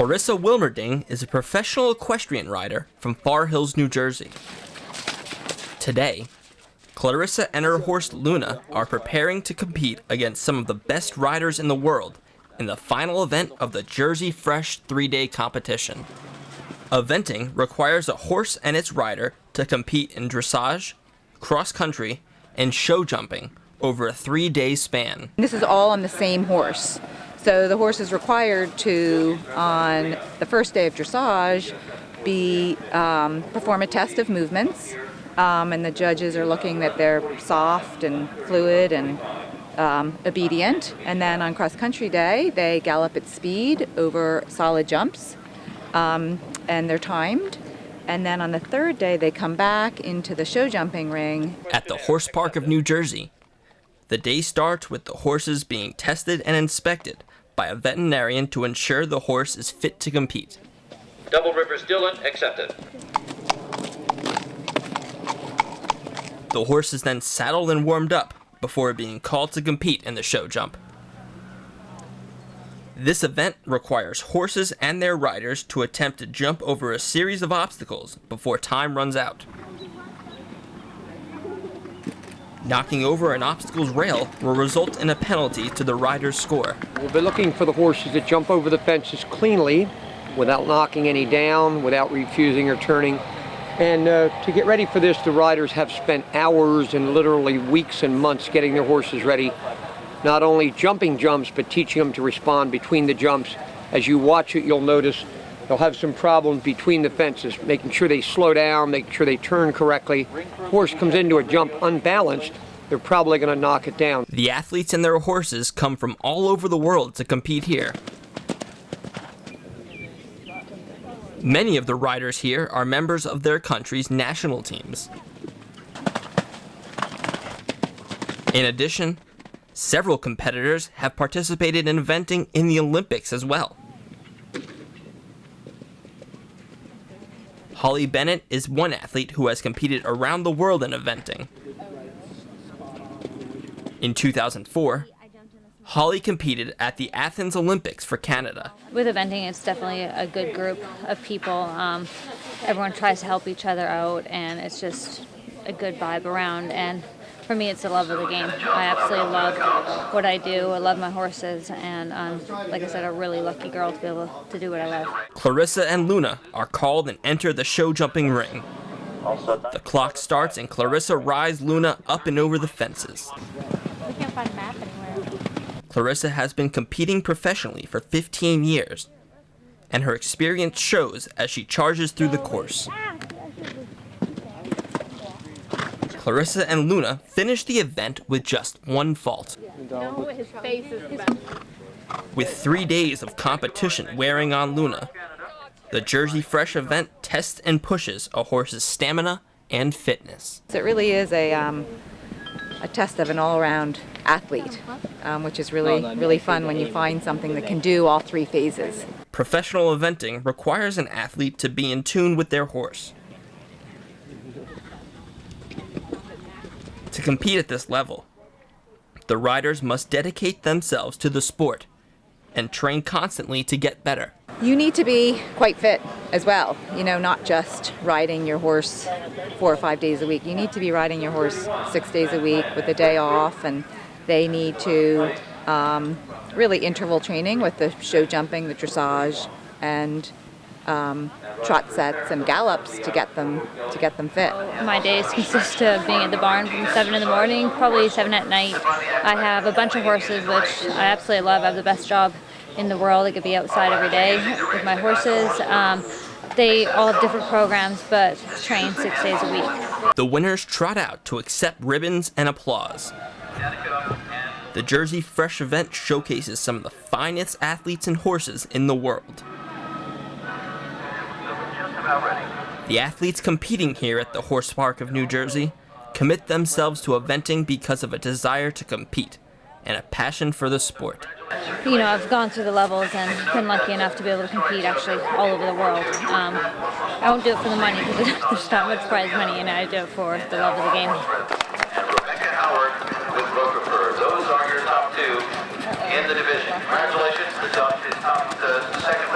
Clarissa Wilmerding is a professional equestrian rider from Far Hills, New Jersey. Today, Clarissa and her horse Luna are preparing to compete against some of the best riders in the world in the final event of the Jersey Fresh 3-day competition. Eventing requires a horse and its rider to compete in dressage, cross-country, and show jumping over a 3-day span. This is all on the same horse. So the horse is required to, on the first day of dressage, perform a test of movements, and the judges are looking that they're soft and fluid and obedient. And then on cross-country day, they gallop at speed over solid jumps, and they're timed. And then on the third day, they come back into the show jumping ring. At the Horse Park of New Jersey, the day starts with the horses being tested and inspected by a veterinarian to ensure the horse is fit to compete. Double Rivers Dylan accepted. The horse is then saddled and warmed up before being called to compete in the show jump. This event requires horses and their riders to attempt to jump over a series of obstacles before time runs out. Knocking over an obstacle's rail will result in a penalty to the rider's score. We'll be looking for the horses to jump over the fences cleanly, without knocking any down, without refusing or turning. And to get ready for this, the riders have spent hours and literally weeks and months getting their horses ready, not only jumping jumps, but teaching them to respond between the jumps. As you watch it, you'll notice they'll have some problems between the fences, making sure they slow down, making sure they turn correctly. Horse comes into a jump unbalanced, they're probably going to knock it down. The athletes and their horses come from all over the world to compete here. Many of the riders here are members of their country's national teams. In addition, several competitors have participated in eventing in the Olympics as well. Holly Bennett is one athlete who has competed around the world in eventing. In 2004, Holly competed at the Athens Olympics for Canada. With eventing, it's definitely a good group of people. Everyone tries to help each other out, and it's just a good vibe around. And for me, it's the love of the game. I absolutely love what I do. I love my horses, and I'm, like I said, a really lucky girl to be able to do what I love. Clarissa and Luna are called and enter the show jumping ring. The clock starts and Clarissa rides Luna up and over the fences. We can't find a map anywhere. Clarissa has been competing professionally for 15 years, and her experience shows as she charges through the course. Clarissa and Luna finished the event with just one fault. With 3 days of competition wearing on Luna, the Jersey Fresh event tests and pushes a horse's stamina and fitness. It really is a test of an all-around athlete, which is really fun when you find something that can do all 3 phases. Professional eventing requires an athlete to be in tune with their horse. To compete at this level, the riders must dedicate themselves to the sport and train constantly to get better. You need to be quite fit as well, not just riding your horse 4 or 5 days a week. You need to be riding your horse 6 days a week with a day off, and they need to really interval training with the show jumping, the dressage, and trot sets and gallops to get them fit. My days consist of being at the barn from 7 in the morning, probably 7 at night. I have a bunch of horses, which I absolutely love. I have the best job in the world. I could be outside every day with my horses. They all have different programs, but train 6 days a week. The winners trot out to accept ribbons and applause. The Jersey Fresh event showcases some of the finest athletes and horses in the world. The athletes competing here at the Horse Park of New Jersey commit themselves to eventing because of a desire to compete and a passion for the sport. I've gone through the levels and been lucky enough to be able to compete actually all over the world. I won't do it for the money because there's not much prize money, and I do it for the love of the game. And Rebecca Howard with Roquefort. Those are your top 2 in the division. Congratulations. The second